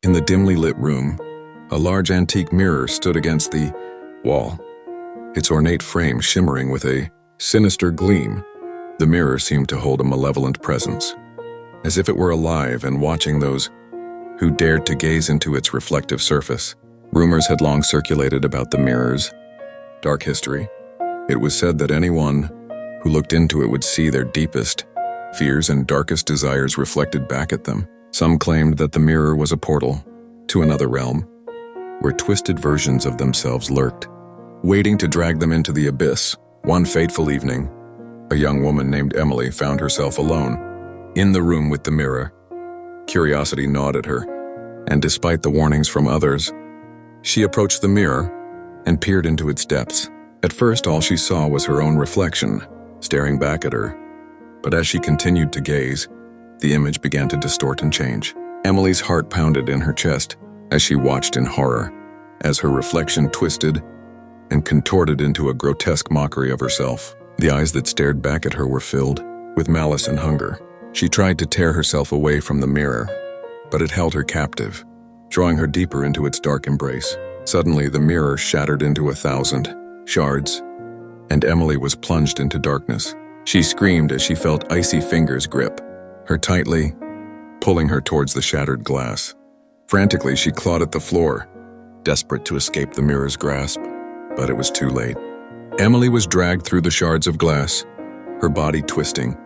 In the dimly lit room, a large antique mirror stood against the wall, its ornate frame shimmering with a sinister gleam. The mirror seemed to hold a malevolent presence, as if it were alive and watching those who dared to gaze into its reflective surface. Rumors had long circulated about the mirror's dark history. It was said that anyone who looked into it would see their deepest fears and darkest desires reflected back at them. Some claimed that the mirror was a portal to another realm, where twisted versions of themselves lurked, waiting to drag them into the abyss. One fateful evening, a young woman named Emily found herself alone in the room with the mirror. Curiosity gnawed at her, and despite the warnings from others, she approached the mirror and peered into its depths. At first, all she saw was her own reflection, staring back at her. But as she continued to gaze, the image began to distort and change. Emily's heart pounded in her chest as she watched in horror, as her reflection twisted and contorted into a grotesque mockery of herself. The eyes that stared back at her were filled with malice and hunger. She tried to tear herself away from the mirror, but it held her captive, drawing her deeper into its dark embrace. Suddenly, the mirror shattered into 1,000 shards, and Emily was plunged into darkness. She screamed as she felt icy fingers grip her tightly, pulling her towards the shattered glass. Frantically, she clawed at the floor, desperate to escape the mirror's grasp, but it was too late. Emily was dragged through the shards of glass, her body twisting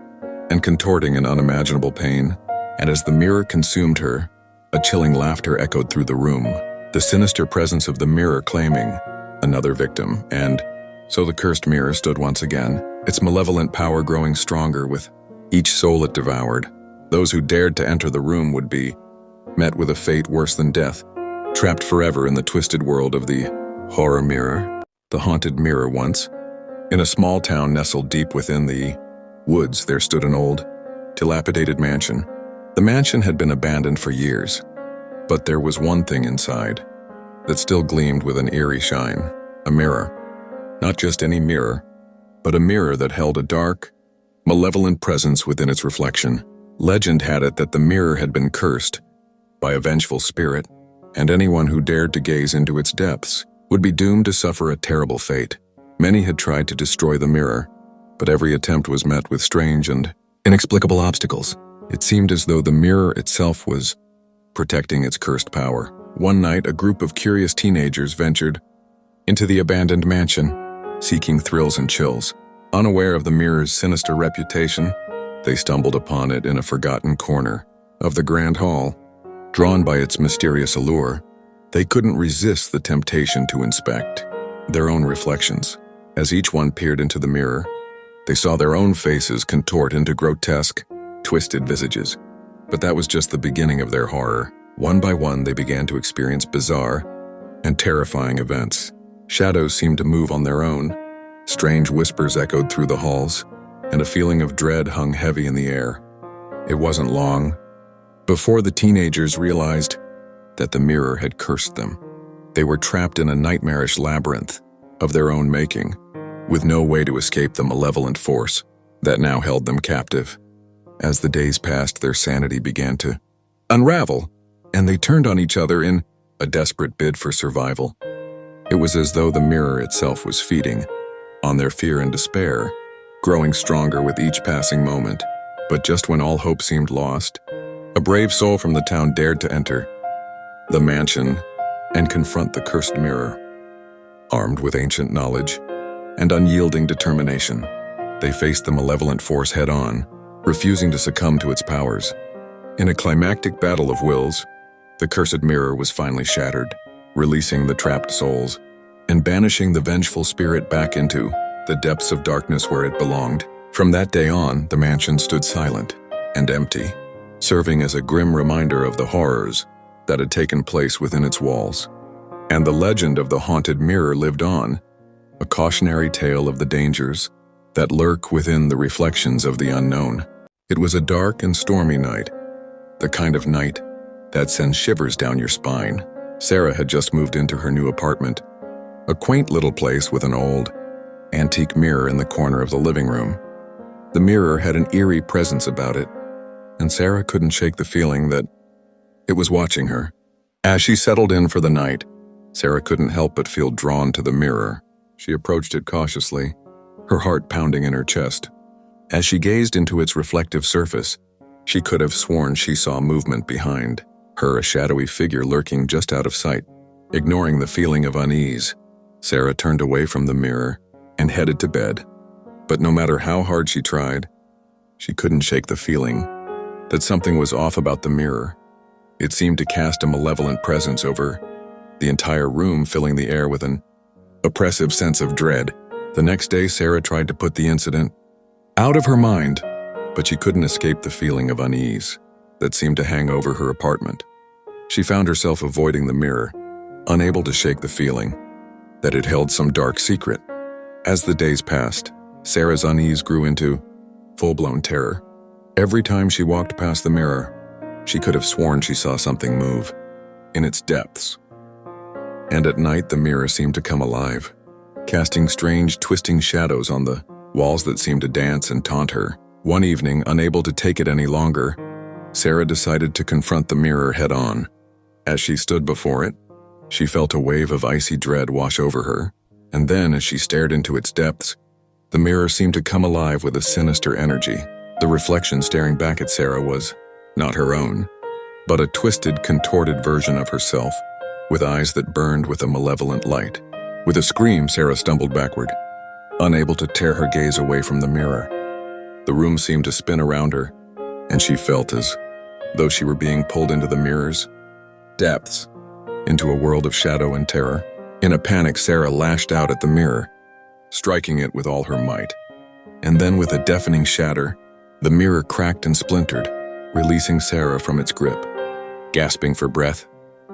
and contorting in unimaginable pain, and as the mirror consumed her, a chilling laughter echoed through the room, the sinister presence of the mirror claiming another victim. And so the cursed mirror stood once again, its malevolent power growing stronger with each soul it devoured. Those who dared to enter the room would be met with a fate worse than death, trapped forever in the twisted world of the horror mirror. The haunted mirror once. In a small town nestled deep within the woods, there stood an old, dilapidated mansion. The mansion had been abandoned for years, but there was one thing inside that still gleamed with an eerie shine: a mirror. Not just any mirror, but a mirror that held a dark, malevolent presence within its reflection. Legend had it that the mirror had been cursed by a vengeful spirit, and anyone who dared to gaze into its depths would be doomed to suffer a terrible fate. Many had tried to destroy the mirror, but every attempt was met with strange and inexplicable obstacles. It seemed as though the mirror itself was protecting its cursed power. One night, a group of curious teenagers ventured into the abandoned mansion, seeking thrills and chills. Unaware of the mirror's sinister reputation, they stumbled upon it in a forgotten corner of the grand hall. Drawn by its mysterious allure, they couldn't resist the temptation to inspect their own reflections. As each one peered into the mirror, they saw their own faces contort into grotesque, twisted visages. But that was just the beginning of their horror. One by one, they began to experience bizarre and terrifying events. Shadows seemed to move on their own. Strange whispers echoed through the halls, and a feeling of dread hung heavy in the air. It wasn't long before the teenagers realized that the mirror had cursed them. They were trapped in a nightmarish labyrinth of their own making, with no way to escape the malevolent force that now held them captive. As the days passed, their sanity began to unravel, and they turned on each other in a desperate bid for survival. It was as though the mirror itself was feeding on their fear and despair, growing stronger with each passing moment. But just when all hope seemed lost, a brave soul from the town dared to enter the mansion and confront the cursed mirror. Armed with ancient knowledge and unyielding determination, they faced the malevolent force head-on, refusing to succumb to its powers. In a climactic battle of wills, the cursed mirror was finally shattered, releasing the trapped souls and banishing the vengeful spirit back into the depths of darkness where it belonged. From that day on, the mansion stood silent and empty, serving as a grim reminder of the horrors that had taken place within its walls. And the legend of the haunted mirror lived on, a cautionary tale of the dangers that lurk within the reflections of the unknown. It was a dark and stormy night, the kind of night that sends shivers down your spine. Sarah had just moved into her new apartment, a quaint little place with an old, antique mirror in the corner of the living room. The mirror had an eerie presence about it, and Sarah couldn't shake the feeling that it was watching her. As she settled in for the night, Sarah couldn't help but feel drawn to the mirror. She approached it cautiously, her heart pounding in her chest. As she gazed into its reflective surface, she could have sworn she saw movement behind her, a shadowy figure lurking just out of sight. Ignoring the feeling of unease, Sarah turned away from the mirror and headed to bed. But no matter how hard she tried, she couldn't shake the feeling that something was off about the mirror. It seemed to cast a malevolent presence over the entire room, filling the air with an oppressive sense of dread. The next day, Sarah tried to put the incident out of her mind, but she couldn't escape the feeling of unease that seemed to hang over her apartment. She found herself avoiding the mirror, unable to shake the feeling that it held some dark secret. As the days passed, Sarah's unease grew into full-blown terror. Every time she walked past the mirror, she could have sworn she saw something move in its depths. And at night, the mirror seemed to come alive, casting strange, twisting shadows on the walls that seemed to dance and taunt her. One evening, unable to take it any longer, Sarah decided to confront the mirror head-on. As she stood before it, she felt a wave of icy dread wash over her, and then, as she stared into its depths, the mirror seemed to come alive with a sinister energy. The reflection staring back at Sarah was not her own, but a twisted, contorted version of herself, with eyes that burned with a malevolent light. With a scream, Sarah stumbled backward, unable to tear her gaze away from the mirror. The room seemed to spin around her, and she felt as though she were being pulled into the mirror's depths, into a world of shadow and terror. In a panic, Sarah lashed out at the mirror, striking it with all her might. And then, with a deafening shatter, the mirror cracked and splintered, releasing Sarah from its grip. Gasping for breath,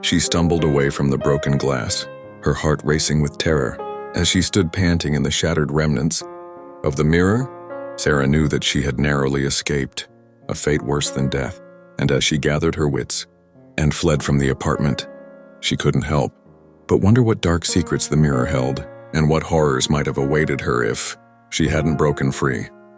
she stumbled away from the broken glass, her heart racing with terror. As she stood panting in the shattered remnants of the mirror, Sarah knew that she had narrowly escaped a fate worse than death. And as she gathered her wits and fled from the apartment, she couldn't help but wonder what dark secrets the mirror held, and what horrors might have awaited her if she hadn't broken free.